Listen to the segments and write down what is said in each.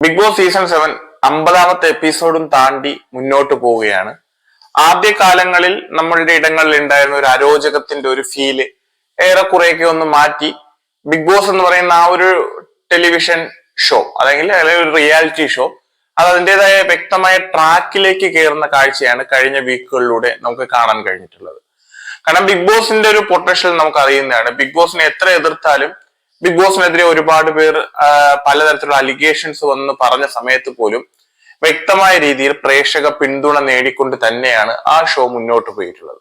Big boss season 7 50ാമത്തെ എപ്പിസോഡും താണ്ടി മുന്നോട്ട് പോവുകയാണ്. ആദ്യ കാലങ്ങളിൽ നമ്മളുടെ ഇടങ്ങളിൽ ഉണ്ടായിരുന്ന ഒരു അരോചകത്തിന്റെ ഒരു ഫീല് ഏറെക്കുറെയൊക്കെ ഒന്ന് മാറ്റി ബിഗ് ബോസ് എന്ന് പറയുന്ന ആ ഒരു ടെലിവിഷൻ ഷോ അല്ലെങ്കിൽ ഒരു റിയാലിറ്റി ഷോ അത് അതിൻ്റെതായ വ്യക്തമായ ട്രാക്കിലേക്ക് കയറുന്ന കാഴ്ചയാണ് കഴിഞ്ഞ വീക്കുകളിലൂടെ നമുക്ക് കാണാൻ കഴിഞ്ഞിട്ടുള്ളത്. കാരണം ബിഗ് ബോസിന്റെ ഒരു പൊട്ടൻഷ്യൽ നമുക്ക് അറിയുന്നതാണ്. ബിഗ് ബോസിനെ എത്ര എതിർത്താലും ബിഗ് ബോസിനെതിരെ ഒരുപാട് പേർ പലതരത്തിലുള്ള അലിഗേഷൻസ് വന്ന് പറഞ്ഞ സമയത്ത് പോലും വ്യക്തമായ രീതിയിൽ പ്രേക്ഷക പിന്തുണ നേടിക്കൊണ്ട് തന്നെയാണ് ആ ഷോ മുന്നോട്ട് പോയിട്ടുള്ളത്.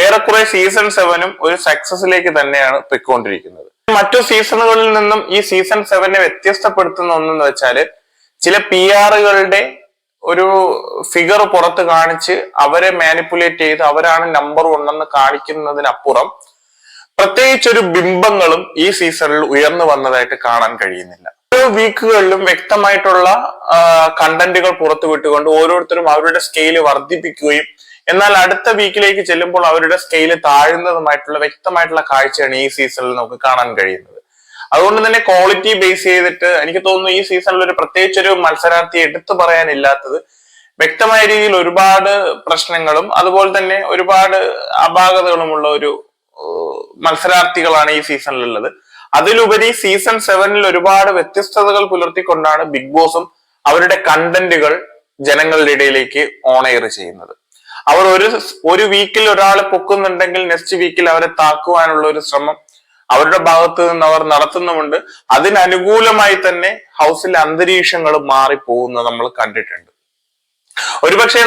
ഏറെക്കുറെ സീസൺ 7 ഒരു സക്സസിലേക്ക് തന്നെയാണ് പൊയ്ക്കൊണ്ടിരിക്കുന്നത്. മറ്റു സീസണുകളിൽ നിന്നും ഈ സീസൺ 7 വ്യത്യസ്തപ്പെടുത്തുന്ന ഒന്നെന്ന് വെച്ചാല് ചില PR-കളുടെ ഒരു ഫിഗർ പുറത്ത് കാണിച്ച് അവരെ മാനിപ്പുലേറ്റ് ചെയ്ത് അവരാണ് നമ്പർ 1 എന്ന് കാണിക്കുന്നതിനപ്പുറം പ്രത്യേകിച്ചൊരു ബിംബങ്ങളും ഈ സീസണിൽ ഉയർന്നു വന്നതായിട്ട് കാണാൻ കഴിയുന്നില്ല. ഓരോ വീക്കുകളിലും വ്യക്തമായിട്ടുള്ള കണ്ടന്റുകൾ പുറത്തു വിട്ടുകൊണ്ട് ഓരോരുത്തരും അവരുടെ സ്കെയില് വർദ്ധിപ്പിക്കുകയും എന്നാൽ അടുത്ത വീക്കിലേക്ക് ചെല്ലുമ്പോൾ അവരുടെ സ്കെയില് താഴുന്നതുമായിട്ടുള്ള വ്യക്തമായിട്ടുള്ള കാഴ്ചയാണ് ഈ സീസണിൽ നമുക്ക് കാണാൻ കഴിയുന്നത്. അതുകൊണ്ട് തന്നെ ക്വാളിറ്റി ബേസ് ചെയ്തിട്ട് എനിക്ക് തോന്നുന്നു ഈ സീസണിൽ ഒരു പ്രത്യേകിച്ചൊരു മത്സരാർത്ഥി എടുത്തു പറയാനില്ലാത്തത് വ്യക്തമായ രീതിയിൽ ഒരുപാട് പ്രശ്നങ്ങളും അതുപോലെ തന്നെ ഒരുപാട് അപാകതകളുമുള്ള ഒരു മത്സരാർത്ഥികളാണ് ഈ സീസണിലുള്ളത്. അതിലുപരി സീസൺ 7 ഒരുപാട് വ്യത്യസ്തതകൾ പുലർത്തിക്കൊണ്ടാണ് ബിഗ് ബോസും അവരുടെ കണ്ടന്റുകൾ ജനങ്ങളുടെ ഇടയിലേക്ക് ഓൺ എയർ ചെയ്യുന്നത്. അവർ ഒരു വീക്കിൽ ഒരാളെ പൊക്കുന്നുണ്ടെങ്കിൽ നെക്സ്റ്റ് വീക്കിൽ അവരെ താക്കുവാനുള്ള ഒരു ശ്രമം അവരുടെ ഭാഗത്ത് നിന്ന് അവർ നടത്തുന്നുമുണ്ട്. അതിനനുകൂലമായി തന്നെ ഹൗസിലെ അന്തരീക്ഷങ്ങൾ മാറിപ്പോകുന്നത് നമ്മൾ കണ്ടിട്ടുണ്ട്. ഒരുപക്ഷെ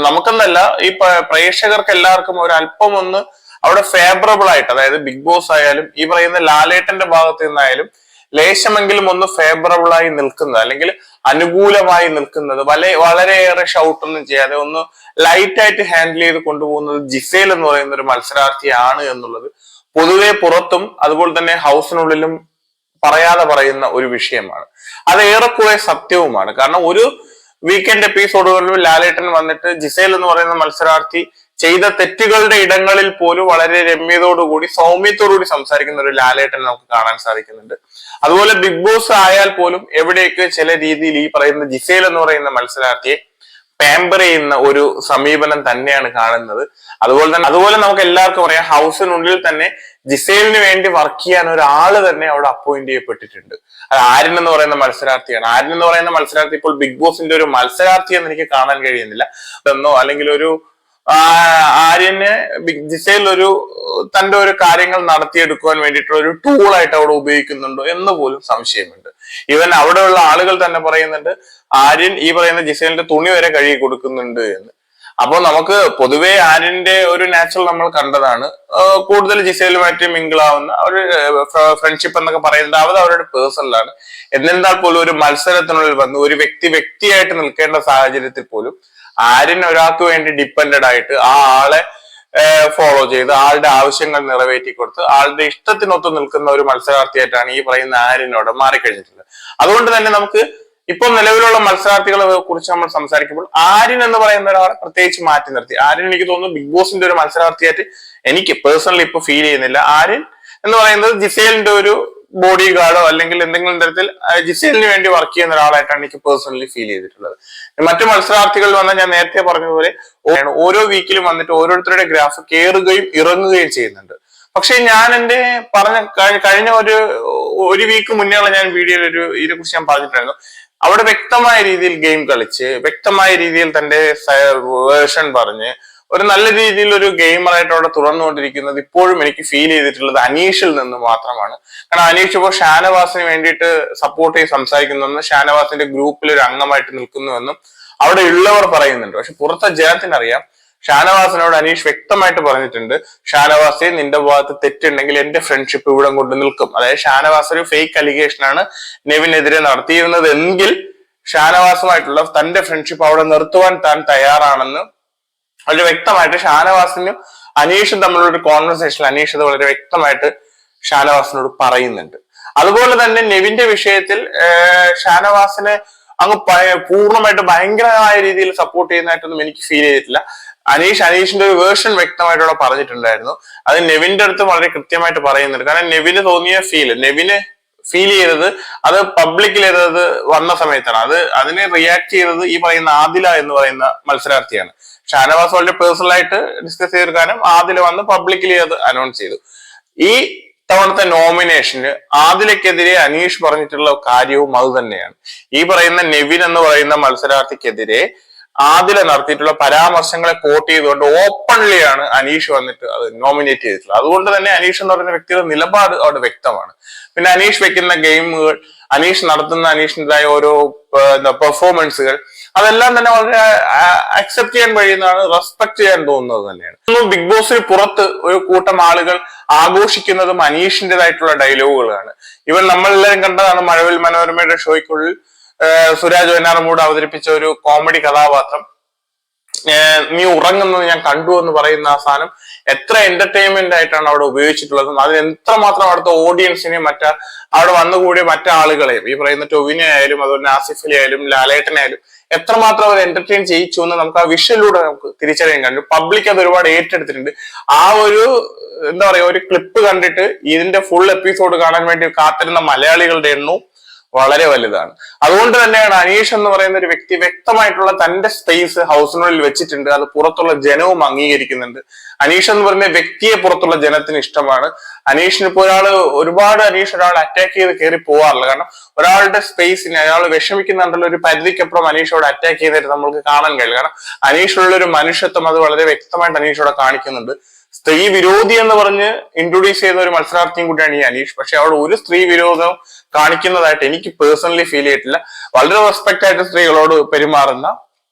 നമുക്കെന്നല്ല ഈ പ്രേക്ഷകർക്ക് എല്ലാവർക്കും ഒരു അല്പം ഒന്ന് അവിടെ ഫേവറബിൾ ആയിട്ട്, അതായത് ബിഗ് ബോസ് ആയാലും ഈ പറയുന്ന ലാലേട്ടന്റെ ഭാഗത്ത് നിന്നായാലും ലേശമെങ്കിലും ഒന്ന് ഫേവറബിൾ ആയി നിൽക്കുന്നത് അല്ലെങ്കിൽ അനുകൂലമായി നിൽക്കുന്നത് വളരെയേറെ ഷൗട്ടൊന്നും ചെയ്യാതെ ഒന്ന് ലൈറ്റ് ആയിട്ട് ഹാൻഡിൽ ചെയ്ത് കൊണ്ടുപോകുന്നത് ജിസേൽ എന്ന് പറയുന്ന ഒരു മത്സരാർത്ഥിയാണ് എന്നുള്ളത് പൊതുവെ പുറത്തും അതുപോലെ തന്നെ ഹൗസിനുള്ളിലും പറയാതെ പറയുന്ന ഒരു വിഷയമാണ്. അത് ഏറെക്കുറെ സത്യവുമാണ്. കാരണം ഒരു വീക്കെൻഡ് എപ്പിസോഡുകളിലും ലാലേട്ടൻ വന്നിട്ട് ജിസേൽ എന്ന് പറയുന്ന മത്സരാർത്ഥി ചെയ്ത തെറ്റുകളുടെ ഇടങ്ങളിൽ പോലും വളരെ രമ്യതയോടുകൂടി സൗമ്യത്തോടുകൂടി സംസാരിക്കുന്ന ഒരു ലാലേട്ടൻ നമുക്ക് കാണാൻ സാധിക്കുന്നുണ്ട്. അതുപോലെ ബിഗ് ബോസ് ആയാൽ പോലും എവിടെയൊക്കെ ചില രീതിയിൽ ഈ പറയുന്ന ജിസേൽ എന്ന് പറയുന്ന മത്സരാർത്ഥിയെ പാമ്പർ ചെയ്യുന്ന ഒരു സമീപനം തന്നെയാണ് കാണുന്നത്. അതുപോലെ നമുക്ക് എല്ലാവർക്കും അറിയാം, ഹൗസിനുള്ളിൽ തന്നെ ജിസേലിന് വേണ്ടി വർക്ക് ചെയ്യാൻ ഒരാള് തന്നെ അവിടെ അപ്പോയിന്റ് ചെയ്യപ്പെട്ടിട്ടുണ്ട്. അത് ആര്യൻ എന്ന് പറയുന്ന മത്സരാർത്ഥിയാണ്. ആര്യൻ എന്ന് പറയുന്ന മത്സരാർത്ഥി ഇപ്പോൾ ബിഗ് ബോസിന്റെ ഒരു മത്സരാർത്ഥി എന്ന് എനിക്ക് കാണാൻ കഴിയുന്നില്ല എന്നോ അല്ലെങ്കിൽ ഒരു ആര്യന് ജിസേൽ തന്റെ ഒരു കാര്യങ്ങൾ നടത്തിയെടുക്കുവാൻ വേണ്ടിയിട്ടുള്ള ഒരു ടൂളായിട്ട് അവിടെ ഉപയോഗിക്കുന്നുണ്ടോ എന്ന് പോലും സംശയമുണ്ട്. ഈവൻ അവിടെയുള്ള ആളുകൾ തന്നെ പറയുന്നുണ്ട് ആര്യൻ ഈ പറയുന്ന ജിസേലിന്റെ തുണി വരെ കഴുകി കൊടുക്കുന്നുണ്ട് എന്ന്. അപ്പൊ നമുക്ക് പൊതുവെ ആര്യന്റെ ഒരു നാച്ചുറൽ നമ്മൾ കണ്ടതാണ്. കൂടുതൽ ജിസേലുമായിട്ട് മിങ്കിളാവുന്ന ഒരു ഫ്രണ്ട്ഷിപ്പ് എന്നൊക്കെ പറയുന്നത് അത് അവരുടെ പേഴ്സണലാണ്. എന്നിരുന്നാൽ പോലും ഒരു മത്സരത്തിനുള്ളിൽ വന്ന് ഒരു വ്യക്തിയായിട്ട് നിൽക്കേണ്ട സാഹചര്യത്തിൽ പോലും ആര്യൻ ഒരാൾക്ക് വേണ്ടി ഡിപ്പെൻഡഡ് ആയിട്ട് ആ ആളെ ഫോളോ ചെയ്ത് ആളുടെ ആവശ്യങ്ങൾ നിറവേറ്റി കൊടുത്ത് ആളുടെ ഇഷ്ടത്തിനൊത്ത് നിൽക്കുന്ന ഒരു മത്സരാർത്ഥിയായിട്ടാണ് ഈ പറയുന്ന ആര്യനോട് മാറിക്കഴിഞ്ഞിട്ടുള്ളത്. അതുകൊണ്ട് തന്നെ നമുക്ക് ഇപ്പൊ നിലവിലുള്ള മത്സരാർത്ഥികളെ കുറിച്ച് നമ്മൾ സംസാരിക്കുമ്പോൾ ആര്യൻ എന്ന് പറയുന്ന ഒരാളെ പ്രത്യേകിച്ച് മാറ്റി നിർത്തി. ആര്യൻ എനിക്ക് തോന്നുന്നു ബിഗ് ബോസിന്റെ ഒരു മത്സരാർത്ഥിയായിട്ട് എനിക്ക് പേഴ്സണലി ഇപ്പൊ ഫീൽ ചെയ്യുന്നില്ല. ആര്യൻ എന്ന് പറയുന്നത് ജിസേലിന്റെ ഒരു ബോഡി ഗാർഡോ അല്ലെങ്കിൽ എന്തെങ്കിലും തരത്തിൽ ജിസേലിന് വേണ്ടി വർക്ക് ചെയ്യുന്ന ഒരാളായിട്ടാണ് എനിക്ക് പേഴ്സണലി ഫീൽ ചെയ്തിട്ടുള്ളത്. മറ്റു മത്സരാർത്ഥികൾ വന്നാൽ ഞാൻ നേരത്തെ പറഞ്ഞതുപോലെ ഓരോ വീക്കിലും വന്നിട്ട് ഓരോരുത്തരുടെ ഗ്രാഫ് കയറുകയും ഇറങ്ങുകയും ചെയ്യുന്നുണ്ട്. പക്ഷെ ഞാൻ എന്റെ കഴിഞ്ഞ ഒരു വീക്ക് മുന്നേയുള്ള ഞാൻ വീഡിയോയിൽ ഇതിനെക്കുറിച്ച് ഞാൻ പറഞ്ഞിട്ടായിരുന്നു. അവിടെ വ്യക്തമായ രീതിയിൽ ഗെയിം കളിച്ച് വ്യക്തമായ രീതിയിൽ തന്റെ വേർഷൻ പറഞ്ഞ് ഒരു നല്ല രീതിയിൽ ഒരു ഗെയിമറായിട്ട് അവിടെ തുറന്നുകൊണ്ടിരിക്കുന്നത് ഇപ്പോഴും എനിക്ക് ഫീൽ ചെയ്തിട്ടുള്ളത് അനീഷിൽ നിന്ന് മാത്രമാണ്. കാരണം അനീഷ് ഇപ്പോൾ ഷാനവാസിന് വേണ്ടിയിട്ട് സപ്പോർട്ട് ചെയ്ത് സംസാരിക്കുന്നുവെന്നും ഷാനവാസിന്റെ ഗ്രൂപ്പിൽ ഒരു അംഗമായിട്ട് നിൽക്കുന്നുവെന്നും അവിടെ ഉള്ളവർ പറയുന്നുണ്ട്. പക്ഷെ പുറത്തെ ജനത്തിനറിയാം ഷാനവാസിനോട് അനീഷ് വ്യക്തമായിട്ട് പറഞ്ഞിട്ടുണ്ട്, ഷാനവാസെ നിന്റെ ഭാഗത്ത് തെറ്റുണ്ടെങ്കിൽ എന്റെ ഫ്രണ്ട്ഷിപ്പ് ഇവിടെ കൊണ്ട് നിൽക്കും. അതായത് ഷാനവാസ് ഒരു ഫേക്ക് അലിഗേഷനാണ് നെവിനെതിരെ നടത്തിയിരുന്നത് എങ്കിൽ ഷാനവാസുമായിട്ടുള്ള തന്റെ ഫ്രണ്ട്ഷിപ്പ് അവിടെ നിർത്തുവാൻ താൻ തയ്യാറാണെന്ന് വളരെ വ്യക്തമായിട്ട് ഷാനവാസിനും അനീഷും തമ്മിലുള്ള ഒരു കോൺവെർസേഷൻ അനീഷ് അത് വളരെ വ്യക്തമായിട്ട് ഷാനവാസിനോട് പറയുന്നുണ്ട്. അതുപോലെ തന്നെ നെവിന്റെ വിഷയത്തിൽ ഷാനവാസിനെ അങ്ങ് പൂർണ്ണമായിട്ട് ഭയങ്കരമായ രീതിയിൽ സപ്പോർട്ട് ചെയ്യുന്നതായിട്ടൊന്നും എനിക്ക് ഫീൽ ചെയ്തിട്ടില്ല. അനീഷിന്റെ ഒരു വേർഷൻ വ്യക്തമായിട്ട് പറഞ്ഞിട്ടുണ്ടായിരുന്നു. അത് നെവിന്റെ അടുത്ത് വളരെ കൃത്യമായിട്ട് പറയുന്നുണ്ട്. കാരണം നെവിന് തോന്നിയ ഫീല്, നെവിന് ഫീൽ ചെയ്തത് അത് പബ്ലിക്കിൽ അത് വന്ന സമയത്താണ്. അതിനെ റിയാക്ട് ചെയ്തത് ഈ പറയുന്ന ആദില എന്ന് പറയുന്ന മത്സരാർത്ഥിയാണ്. ഷാനവാസ് വളരെ പേഴ്സണൽ ആയിട്ട് ഡിസ്കസ് ചെയ്തൊരു കാര്യം ആദില വന്ന് പബ്ലിക്കലി അത് അനൗൺസ് ചെയ്തു. ഈ തവണത്തെ നോമിനേഷന് ആദിലക്കെതിരെ അനീഷ് പറഞ്ഞിട്ടുള്ള കാര്യവും അത് തന്നെയാണ്. ഈ പറയുന്ന നെവിൻ എന്ന് പറയുന്ന മത്സരാർത്ഥിക്കെതിരെ ആദില നടത്തിയിട്ടുള്ള പരാമർശങ്ങളെ കോട്ട് ചെയ്തുകൊണ്ട് ഓപ്പൺലിയാണ് അനീഷ് വന്നിട്ട് അത് നോമിനേറ്റ് ചെയ്തിട്ടുള്ളത്. അതുകൊണ്ട് തന്നെ അനീഷ് എന്ന് പറയുന്ന വ്യക്തിയുടെ നിലപാട് അവിടെ വ്യക്തമാണ്. പിന്നെ അനീഷ് വെക്കുന്ന ഗെയിമുകൾ, അനീഷിൻ്റെതായ ഓരോ പെർഫോമൻസുകൾ, അതെല്ലാം തന്നെ വളരെ അക്സെപ്റ്റ് ചെയ്യാൻ കഴിയുന്നതാണ്, റെസ്പെക്ട് ചെയ്യാൻ തോന്നുന്നത് തന്നെയാണ്. ബിഗ് ബോസിന് പുറത്ത് ഒരു കൂട്ടം ആളുകൾ ആഘോഷിക്കുന്നതും അനീഷിൻ്റെതായിട്ടുള്ള ഡയലോഗുകളാണ്. ഇവൻ നമ്മളെല്ലാവരും കണ്ടതാണ് മഴവിൽ മനോരമയുടെ ഷോയ്ക്കുള്ളിൽ സുരാജ് വെഞ്ഞാറമൂട് അവതരിപ്പിച്ച ഒരു കോമഡി കഥാപാത്രം നീ ഉറങ്ങുന്നത് ഞാൻ കണ്ടു എന്ന് പറയുന്ന ആ സാധനം എത്ര എന്റർടൈൻമെന്റ് ആയിട്ടാണ് അവിടെ ഉപയോഗിച്ചിട്ടുള്ളതും അതിന് എത്രമാത്രം അവിടുത്തെ ഓഡിയൻസിനെയും അവിടെ വന്നുകൂടിയ മറ്റാളുകളെയും ഈ പറയുന്ന ടൊവിനെ ആയാലും അതുപോലെ ആസിഫലി ആയാലും ലാലേട്ടനായാലും എത്രമാത്രം അവർ എന്റർടൈൻ ചെയ്യിച്ചു എന്ന് നമുക്ക് ആ വിഷ്വലിലൂടെ നമുക്ക് തിരിച്ചറിയാൻ കഴിഞ്ഞു. പബ്ലിക് അത് ഒരുപാട് ഏറ്റെടുത്തിട്ടുണ്ട്. ആ ഒരു എന്താ പറയാ ഒരു ക്ലിപ്പ് കണ്ടിട്ട് ഇതിന്റെ ഫുൾ എപ്പിസോഡ് കാണാൻ വേണ്ടി കാത്തിരുന്ന മലയാളികളുടെ എണ്ണവും വളരെ വലുതാണ്. അതുകൊണ്ട് തന്നെയാണ് അനീഷ് എന്ന് പറയുന്ന ഒരു വ്യക്തി വ്യക്തമായിട്ടുള്ള തന്റെ സ്പേസ് ഹൗസിനുള്ളിൽ വെച്ചിട്ടുണ്ട്. അത് പുറത്തുള്ള ജനവും അംഗീകരിക്കുന്നുണ്ട്. അനീഷ് എന്ന് പറയുന്ന വ്യക്തിയെ പുറത്തുള്ള ജനത്തിന് ഇഷ്ടമാണ്. അനീഷിന് ഇപ്പോൾ ഒരുപാട് ഒരാൾ അറ്റാക്ക് ചെയ്ത് കയറി പോവാറില്ല. കാരണം ഒരാളുടെ സ്പേസിന് അയാൾ വിഷമിക്കുന്നുണ്ടല്ലോ ഒരു പരിധിക്കപ്പുറം അനീഷോട് അറ്റാക്ക് ചെയ്തിട്ട് നമുക്ക് കാണാൻ കഴിയില്ല. കാരണം അനീഷുള്ള ഒരു മനുഷ്യത്വം അത് വളരെ വ്യക്തമായിട്ട് അനീഷോടെ കാണിക്കുന്നുണ്ട്. സ്ത്രീ വിരോധി എന്ന് പറഞ്ഞ് ഇൻട്രൊഡ്യൂസ് ചെയ്ത ഒരു മത്സരാർത്ഥിയും കൂടിയാണ് ഈ അനീഷ്. പക്ഷെ അവിടെ ഒരു സ്ത്രീ വിരോധം കാണിക്കുന്നതായിട്ട് എനിക്ക് പേഴ്സണലി ഫീൽ ചെയ്തിട്ടില്ല. വളരെ റെസ്പെക്ട് ആയിട്ട് സ്ത്രീകളോട് പെരുമാറുന്ന,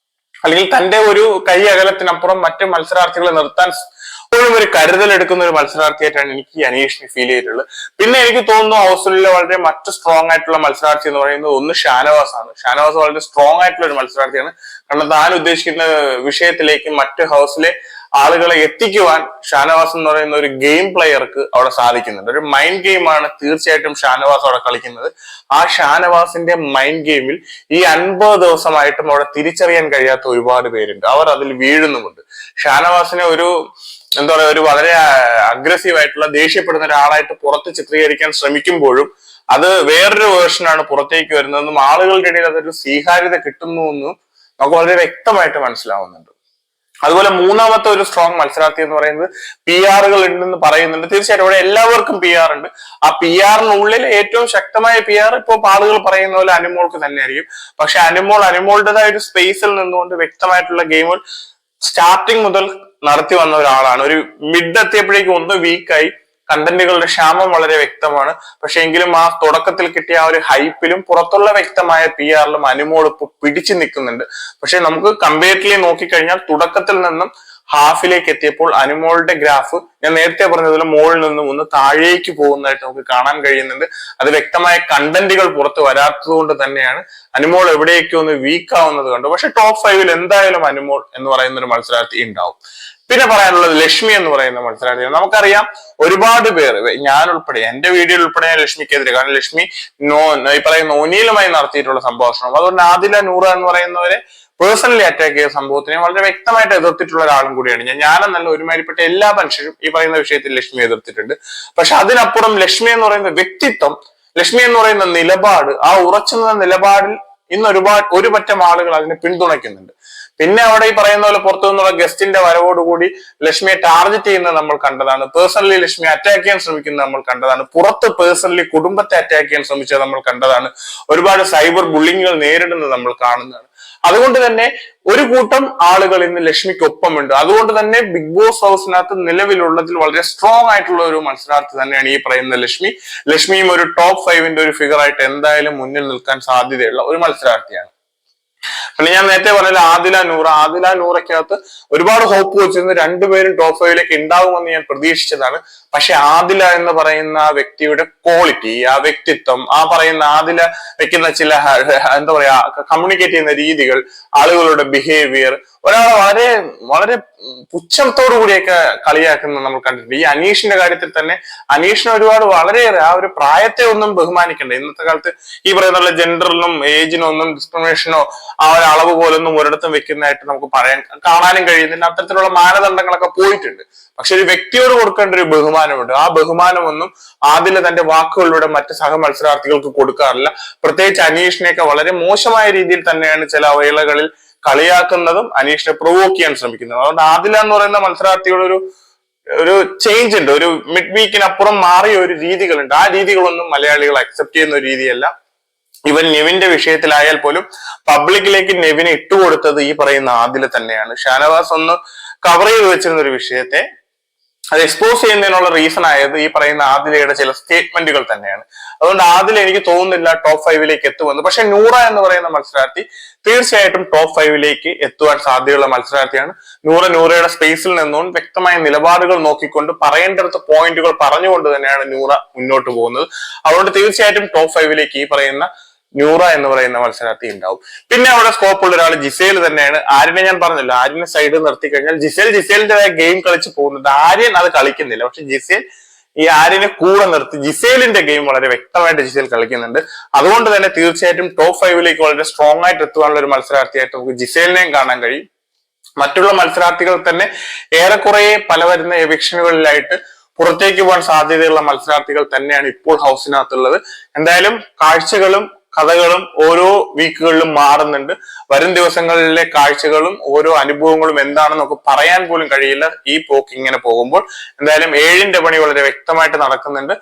അല്ലെങ്കിൽ തന്റെ ഒരു കൈ അകലത്തിനപ്പുറം മറ്റു മത്സരാർത്ഥികളെ നിർത്താൻ എപ്പോഴും ഒരു കരുതലെടുക്കുന്ന ഒരു മത്സരാർത്ഥിയായിട്ടാണ് എനിക്ക് ഈ അനീഷിനെ ഫീൽ ചെയ്തിട്ടുള്ളത്. പിന്നെ എനിക്ക് തോന്നുന്നു ഹൗസിലെ വളരെ മറ്റു സ്ട്രോങ് ആയിട്ടുള്ള മത്സരാർത്ഥി എന്ന് പറയുന്നത് ഒന്ന് ഷാനവാസ് ആണ്. ഷാനവാസ് വളരെ സ്ട്രോങ് ആയിട്ടുള്ള ഒരു മത്സരാർത്ഥിയാണ്. കാരണം താൻ ഉദ്ദേശിക്കുന്ന വിഷയത്തിലേക്ക് മറ്റു ഹൗസിലെ ആളുകളെ എത്തിക്കുവാൻ ഷാനവാസ് എന്ന് പറയുന്ന ഒരു ഗെയിം പ്ലെയർക്ക് അവിടെ സാധിക്കുന്നുണ്ട്. ഒരു മൈൻഡ് ഗെയിമാണ് തീർച്ചയായിട്ടും ഷാനവാസ് അവിടെ കളിക്കുന്നത്. ആ ഷാനവാസിന്റെ മൈൻഡ് ഗെയിമിൽ ഈ 50 ദിവസമായിട്ടും അവിടെ തിരിച്ചറിയാൻ കഴിയാത്ത ഒരുപാട് പേരുണ്ട്. അവർ അതിൽ വീഴുന്നുമുണ്ട്. ഷാനവാസിനെ ഒരു എന്താ പറയാ ഒരു വളരെ അഗ്രസീവ് ആയിട്ടുള്ള ദേഷ്യപ്പെടുന്ന ഒരാളായിട്ട് പുറത്ത് ചിത്രീകരിക്കാൻ ശ്രമിക്കുമ്പോഴും അത് വേറൊരു വേർഷനാണ് പുറത്തേക്ക് വരുന്നതെന്നും ആളുകളുടെ ഇടയിൽ അതൊരു സ്വീകാര്യത കിട്ടുന്നു എന്നും നമുക്ക് വളരെ വ്യക്തമായിട്ട് മനസ്സിലാവുന്നുണ്ട്. അതുപോലെ മൂന്നാമത്തെ ഒരു സ്ട്രോങ് മത്സരാർത്ഥി എന്ന് പറയുന്നത് PR ഉണ്ടെന്ന് പറയുന്നുണ്ട്. തീർച്ചയായിട്ടും അവിടെ എല്ലാവർക്കും PR ഉണ്ട്. ആ PR ഏറ്റവും ശക്തമായ PR ഇപ്പോൾ ആളുകൾ പറയുന്ന പോലെ അനുമോൾക്ക് തന്നെയായിരിക്കും. പക്ഷെ അനുമോളുടേതായ ഒരു സ്പേസിൽ നിന്നുകൊണ്ട് വ്യക്തമായിട്ടുള്ള ഗെയിമുകൾ സ്റ്റാർട്ടിങ് മുതൽ നടത്തി വന്ന ഒരാളാണ്. ഒരു മിഡ് എത്തിയപ്പോഴേക്കും ഒന്ന് വീക്കായി, കണ്ടന്റുകളുടെ ക്ഷാമം വളരെ വ്യക്തമാണ്. പക്ഷെ എങ്കിലും ആ തുടക്കത്തിൽ കിട്ടിയ ആ ഒരു ഹൈപ്പിലും പുറത്തുള്ള വ്യക്തമായ PR അനുമോൾ ഇപ്പൊ പിടിച്ചു നിൽക്കുന്നുണ്ട്. പക്ഷെ നമുക്ക് കമ്പാരിറ്റീവ്ലി നോക്കിക്കഴിഞ്ഞാൽ തുടക്കത്തിൽ നിന്നും ഹാഫിലേക്ക് എത്തിയപ്പോൾ അനുമോളുടെ ഗ്രാഫ് ഞാൻ നേരത്തെ പറഞ്ഞതുപോലെ മുകളിൽ നിന്നും ഒന്ന് താഴേക്ക് പോകുന്നതായിട്ട് നമുക്ക് കാണാൻ കഴിയുന്നുണ്ട്. അത് വ്യക്തമായ കണ്ടന്റുകൾ പുറത്ത് വരാത്തത് കൊണ്ട് തന്നെയാണ് അനുമോൾ എവിടേക്കോ ഒന്ന് വീക്ക് ആവുന്നത് കണ്ടു. പക്ഷെ ടോപ്പ് 5 എന്തായാലും അനുമോൾ എന്ന് പറയുന്ന ഒരു മത്സരാർത്ഥി ഉണ്ടാവും. പിന്നെ പറയാനുള്ളത് ലക്ഷ്മി എന്ന് പറയുന്ന മത്സരാർത്ഥിയാണ്. നമുക്കറിയാം ഒരുപാട് പേര്, ഞാൻ ഉൾപ്പെടെ എന്റെ വീഡിയോയിൽ ഉൾപ്പെടെ ഞാൻ ലക്ഷ്മിക്കെതിരെ, കാരണം ലക്ഷ്മി ഈ പറയുന്ന ഒനീലുമായി നടത്തിയിട്ടുള്ള സംഭാഷണം, അതുകൊണ്ട് ആദില നൂറ എന്ന് പറയുന്നവരെ പേഴ്സണലി അറ്റാക്ക് ചെയ്ത സംഭവത്തിനെ വളരെ വ്യക്തമായിട്ട് എതിർത്തിട്ടുള്ള ഒരാളും കൂടിയാണ് ഞാനെന്നല്ല ഒരുമാതിരിപ്പെട്ട എല്ലാ മനുഷ്യരും ഈ പറയുന്ന വിഷയത്തിൽ ലക്ഷ്മി എതിർത്തിട്ടുണ്ട്. പക്ഷെ അതിനപ്പുറം ലക്ഷ്മി എന്ന് പറയുന്ന വ്യക്തിത്വം, ലക്ഷ്മി എന്ന് പറയുന്ന നിലപാട്, ആ ഉറച്ചു നിലപാടിൽ ഇന്ന് ഒരു പറ്റം ആളുകൾ അതിനെ പിന്തുണയ്ക്കുന്നുണ്ട്. പിന്നെ അവിടെ ഈ പറയുന്ന പോലെ പുറത്തു നിന്നുള്ള ഗസ്റ്റിന്റെ വരവോടുകൂടി ലക്ഷ്മിയെ ടാർഗറ്റ് ചെയ്യുന്നത് നമ്മൾ കണ്ടതാണ്. പേഴ്സണലി ലക്ഷ്മിയെ അറ്റാക്ക് ചെയ്യാൻ ശ്രമിക്കുന്നത് നമ്മൾ കണ്ടതാണ്. പുറത്ത് പേഴ്സണലി കുടുംബത്തെ അറ്റാക്ക് ചെയ്യാൻ ശ്രമിച്ചത് നമ്മൾ കണ്ടതാണ്. ഒരുപാട് സൈബർ ബുള്ളിങ്ങുകൾ നേരിടുന്നത് നമ്മൾ കാണുന്നതാണ്. അതുകൊണ്ട് തന്നെ ഒരു കൂട്ടം ആളുകൾ ഇന്ന് ലക്ഷ്മിക്കൊപ്പമുണ്ട്. അതുകൊണ്ട് തന്നെ ബിഗ് ബോസ് ഹൗസിനകത്ത് നിലവിലുള്ളതിൽ വളരെ സ്ട്രോങ് ആയിട്ടുള്ള ഒരു മത്സരാർത്ഥി തന്നെയാണ് ഈ പറയുന്ന ലക്ഷ്മി. ലക്ഷ്മിയും ഒരു ടോപ്പ് 5 ഒരു ഫിഗർ ആയിട്ട് എന്തായാലും മുന്നിൽ നിൽക്കാൻ സാധ്യതയുള്ള ഒരു മത്സരാർത്ഥിയാണ്. പിന്നെ ഞാൻ നേരത്തെ പറഞ്ഞ ആദില നൂറയ്ക്കകത്ത് ഒരുപാട് ഹോപ്പ് വെച്ചിരുന്നു. രണ്ടുപേരും ടോപ്പ് 5 ഉണ്ടാവുമെന്ന് ഞാൻ പ്രതീക്ഷിച്ചതാണ്. പക്ഷെ ആദില എന്ന് പറയുന്ന ആ വ്യക്തിയുടെ ക്വാളിറ്റി, ആ വ്യക്തിത്വം, ആ പറയുന്ന ആദില വെക്കുന്ന ചില എന്താ പറയാ കമ്മ്യൂണിക്കേറ്റ് ചെയ്യുന്ന രീതികൾ, ആളുകളുടെ ബിഹേവിയർ, ഒരാളെ വളരെ വളരെ പുച്ഛത്തോടു കൂടിയൊക്കെ കളിയാക്കുന്നത് നമ്മൾ കണ്ടിട്ടുണ്ട്. ഈ അനീഷിന്റെ കാര്യത്തിൽ തന്നെ അനീഷിനെ ഒരുപാട് വളരെയേറെ ആ ഒരു പ്രായത്തെ ഒന്നും ബഹുമാനിക്കണ്ട. ഇന്നത്തെ കാലത്ത് ഈ പറയുന്ന ജെൻഡറിനും ഏജിനും ഒന്നും ഡിസ്ക്രിമിനേഷനോ ആ ഒരു അളവ് പോലൊന്നും ഒരിടത്തും വെക്കുന്നതായിട്ട് നമുക്ക് കാണാനും കഴിയുന്നില്ല. അത്തരത്തിലുള്ള മാനദണ്ഡങ്ങളൊക്കെ പോയിട്ടുണ്ട്. പക്ഷെ ഒരു വ്യക്തിയോട് കൊടുക്കേണ്ട ഒരു ബഹുമാനം ബഹുമാനമുണ്ട്. ആ ബഹുമാനമൊന്നും ആദില തന്റെ വാക്കുകളിലൂടെ മറ്റ് സഹ മത്സരാർത്ഥികൾക്ക് കൊടുക്കാറില്ല. പ്രത്യേകിച്ച് അനീഷിനെയൊക്കെ വളരെ മോശമായ രീതിയിൽ തന്നെയാണ് ചില വേളകളിൽ കളിയാക്കുന്നതും അനീഷിനെ പ്രൊവോക്ക് ചെയ്യാൻ ശ്രമിക്കുന്നതും. അതുകൊണ്ട് ആദില എന്ന് പറയുന്ന മത്സരാർത്ഥിയുടെ ഒരു ചേഞ്ച് ഉണ്ട്, ഒരു മിഡ് വീക്കിനപ്പുറം മാറിയ ഒരു രീതികളുണ്ട്. ആ രീതികളൊന്നും മലയാളികൾ അക്സെപ്റ്റ് ചെയ്യുന്ന ഒരു രീതിയല്ല. ഇവൻ നെവിന്റെ വിഷയത്തിലായാൽ പോലും പബ്ലിക്കിലേക്ക് നെവിനെ ഇട്ടുകൊടുത്തത് ഈ പറയുന്ന ആദില തന്നെയാണ്. ഷാനവാസ് ഒന്ന് കവർ ചെയ്ത് വെച്ചിരുന്ന ഒരു വിഷയത്തെ അത് എക്സ്പോസ് ചെയ്യുന്നതിനുള്ള റീസൺ ആയത് ഈ പറയുന്ന ആദിലയുടെ ചില സ്റ്റേറ്റ്മെന്റുകൾ തന്നെയാണ്. അതുകൊണ്ട് ആദില എനിക്ക് തോന്നുന്നില്ല ടോപ്പ് 5 എത്തുമെന്ന്. പക്ഷെ നൂറ എന്ന് പറയുന്ന മത്സരാർത്ഥി തീർച്ചയായിട്ടും ടോപ്പ് 5 എത്തുവാൻ സാധ്യതയുള്ള മത്സരാർത്ഥിയാണ്. നൂറയുടെ സ്പേസിൽ നിന്നുകൊണ്ട് വ്യക്തമായ നിലപാടുകൾ നോക്കിക്കൊണ്ട് പറയേണ്ടടുത്ത പോയിന്റുകൾ പറഞ്ഞുകൊണ്ട് തന്നെയാണ് നൂറ മുന്നോട്ട് പോകുന്നത്. അതുകൊണ്ട് തീർച്ചയായിട്ടും ടോപ്പ് 5 ഈ പറയുന്ന നൂറ എന്ന് പറയുന്ന മത്സരാർത്ഥി ഉണ്ടാവും. പിന്നെ അവിടെ സ്കോപ്പ് ഉള്ള ഒരാൾ ജിസേൽ തന്നെയാണ്. ആര്യനെ ഞാൻ പറഞ്ഞല്ലോ, ആര്യനെ സൈഡ് നിർത്തി കഴിഞ്ഞാൽ ജിസേലിന്റേതായ ഗെയിം കളിച്ച് പോകുന്നുണ്ട്. ആര്യൻ അത് കളിക്കുന്നില്ല. പക്ഷെ ജിസേൽ ഈ ആര്യനെ കൂടെ നിർത്തി ജിസേലിന്റെ ഗെയിം വളരെ വ്യക്തമായിട്ട് ജിസേൽ കളിക്കുന്നുണ്ട്. അതുകൊണ്ട് തന്നെ തീർച്ചയായിട്ടും ടോപ്പ് 5 വളരെ സ്ട്രോങ് ആയിട്ട് എത്തുവാനുള്ള ഒരു മത്സരാർത്ഥിയായിട്ട് നമുക്ക് ജിസേലിനെയും കാണാൻ കഴിയും. മറ്റുള്ള മത്സരാർത്ഥികൾ തന്നെ ഏറെക്കുറെ പല വരുന്ന എവിക്ഷനുകളിലായിട്ട് പുറത്തേക്ക് പോകാൻ സാധ്യതയുള്ള മത്സരാർത്ഥികൾ തന്നെയാണ് ഇപ്പോൾ ഹൗസിനകത്തുള്ളത്. എന്തായാലും കാഴ്ചകളും കഥകളും ഓരോ വീക്കുകളിലും മാറുന്നുണ്ട്. വരും ദിവസങ്ങളിലെ കാഴ്ചകളും ഓരോ അനുഭവങ്ങളും എന്താണെന്ന് നമുക്ക് പറയാൻ പോലും കഴിയില്ല ഈ പോക്ക് ഇങ്ങനെ പോകുമ്പോൾ. എന്തായാലും 7ന്റെ പണി വളരെ വ്യക്തമായിട്ട് നടക്കുന്നുണ്ട്.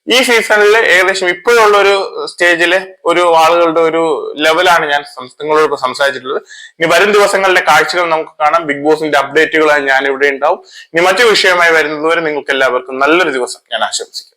ഈ സീസണിൽ ഏകദേശം ഇപ്പോഴുള്ള ഒരു സ്റ്റേജില് ഒരു ആളുകളുടെ ഒരു ലെവലാണ് ഞാൻ നിങ്ങളോട് സംസാരിച്ചിട്ടുള്ളത്. ഇനി വരും ദിവസങ്ങളിലെ കാഴ്ചകൾ നമുക്ക് കാണാം. ബിഗ് ബോസിന്റെ അപ്ഡേറ്റുകളായി ഞാൻ ഇവിടെ ഉണ്ടാവും. ഇനി മറ്റു വിഷയമായി വരുന്നതുവരെ നിങ്ങൾക്ക് എല്ലാവർക്കും നല്ലൊരു ദിവസം ഞാൻ ആശംസിക്കുന്നു.